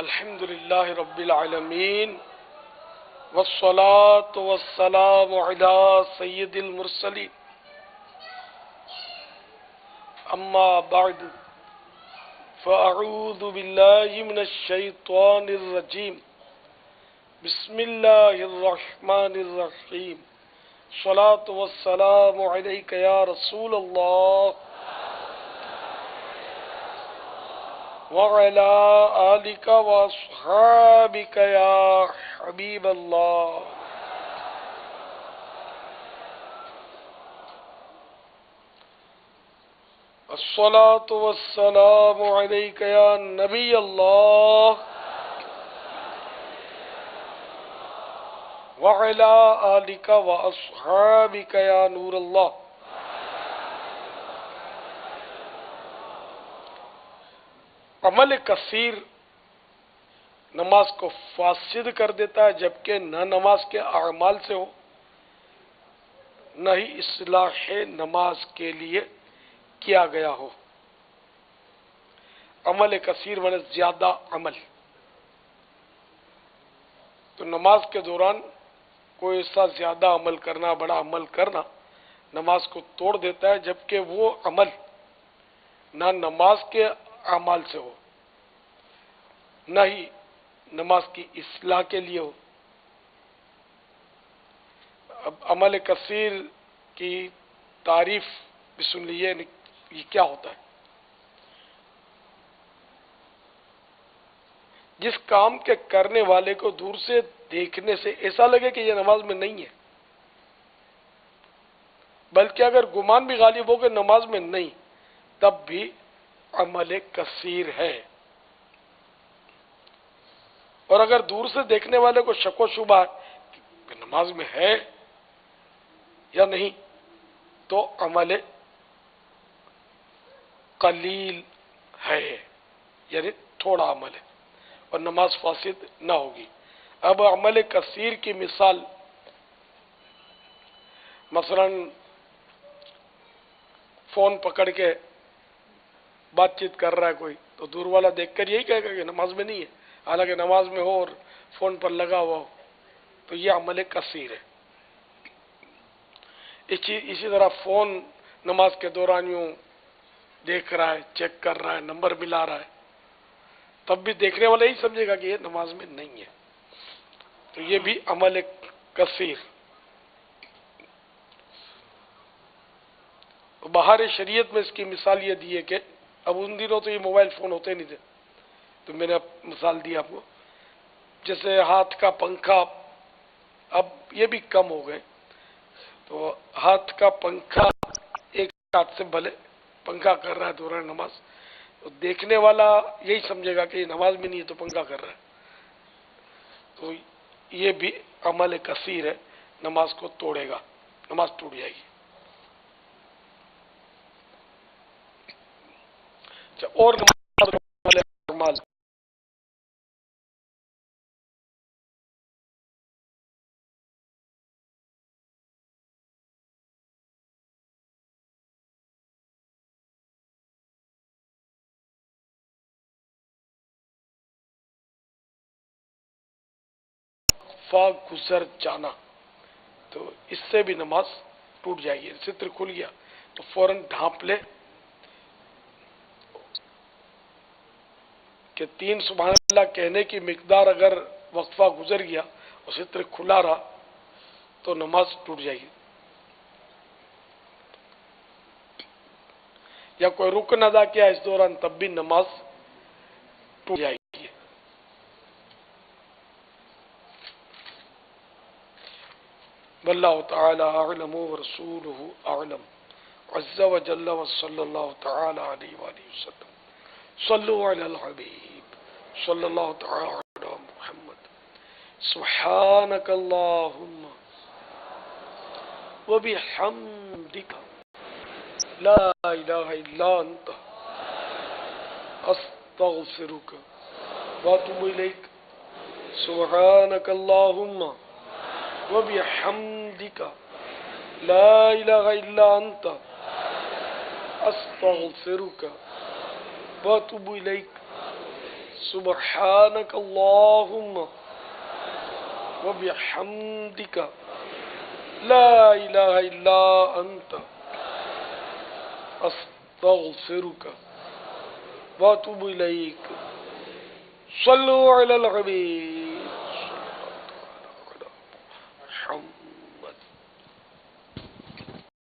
الحمدللہ رب العالمین والصلاة والسلام علی سید المرسلین اما بعد فاعوذ باللہ من الشیطان الرجیم بسم اللہ الرحمن الرحیم الصلاة والسلام علیک یا رسول اللہ وعلى آلك وأصحابك يا حبيب الله الصلاة والسلام عليك يا نبي الله وعلى آلك وأصحابك يا نور الله. عمل کثیر نماز کو فاسد کر دیتا ہے، جبکہ نہ نماز کے اعمال سے ہو نہ ہی اصلاح نماز کے لیے کیا گیا ہو. عمل کثیر معنی زیادہ عمل. تو نماز کے دوران کوئی ایسا زیادہ عمل کرنا، بڑا عمل کرنا نماز کو توڑ دیتا ہے، جبکہ وہ عمل نہ نماز کے اعمال سے ہو نہ ہی نماز کی اصلاح کے لیے ہو. اب عمل کثیر کی تعریف بھی سن لیجیے، یہ کیا ہوتا ہے. جس کام کے کرنے والے کو دور سے دیکھنے سے ایسا لگے کہ یہ نماز میں نہیں ہے، بلکہ اگر گمان بھی غالب ہو کہ نماز میں نہیں، تب بھی عمل کثیر ہے. اور اگر دور سے دیکھنے والے کو شک و شبہ ہے کہ نماز میں ہے یا نہیں، تو عمل قلیل ہے، یعنی تھوڑا عمل ہے اور نماز فاسد نہ ہوگی. اب عمل کثیر کی مثال، مثلا فون پکڑ کے بات چیت کر رہا ہے کوئی، تو دور والا دیکھ کر یہی کہے گا کہ نماز میں نہیں ہے، حالانکہ نماز میں ہو اور فون پر لگا ہوا ہو، تو یہ عمل کثیر ہے. اسی طرح فون نماز کے دوران یوں دیکھ رہا ہے، چیک کر رہا ہے، نمبر ملا رہا ہے، تب بھی دیکھنے والا یہی سمجھے گا کہ یہ نماز میں نہیں ہے. تو یہ بھی عمل کثیر. بہار شریعت میں اس کی مثال یہ دی ہے کہ اب ان دنوں تو یہ موبائل فون ہوتے نہیں تھے، تو میں نے مثال دی آپ کو. جیسے ہاتھ کا پنکھا، اب یہ بھی کم ہو گئے، تو ہاتھ کا پنکھا ایک ہاتھ سے بھلے پنکھا کر رہا ہے دوران نماز، تو دیکھنے والا یہی سمجھے گا کہ یہ نماز میں نہیں ہے تو پنکھا کر رہا ہے. تو یہ بھی عمل کثیر ہے، نماز کو توڑے گا، نماز ٹوٹ جائے گی. اور نماز گزر جانا، تو اس سے بھی نماز ٹوٹ جائے گی. ستر کھل گیا تو فوراً ڈھانپ لے کہ 3 سبحان اللہ کہنے کی مقدار اگر وقفہ گزر گیا اور ستر کھلا رہا تو نماز ٹوٹ جائے گی. یا کوئی رکن ادا کیا اس دوران، تب بھی نماز ٹوٹ جائے گی. واللہ تعالی اعلم ورسولہ اعلم عز وجل وصلی اللہ تعالی علیہ وآلہ وسلم. صلوا علی الحبیب صلی اللہ تعالی علی محمد. سبحانک اللہم وبحمدک لا الہ الا انت استغفرک واتوب الیک. سبحانک اللہم وبحمدک لا الہ الا انت استغفرک واتوب الیک. سبحانک اللہم وبحمدک لا الہ الا انت استغفرک واتوب الیک صلوا علی الحبیب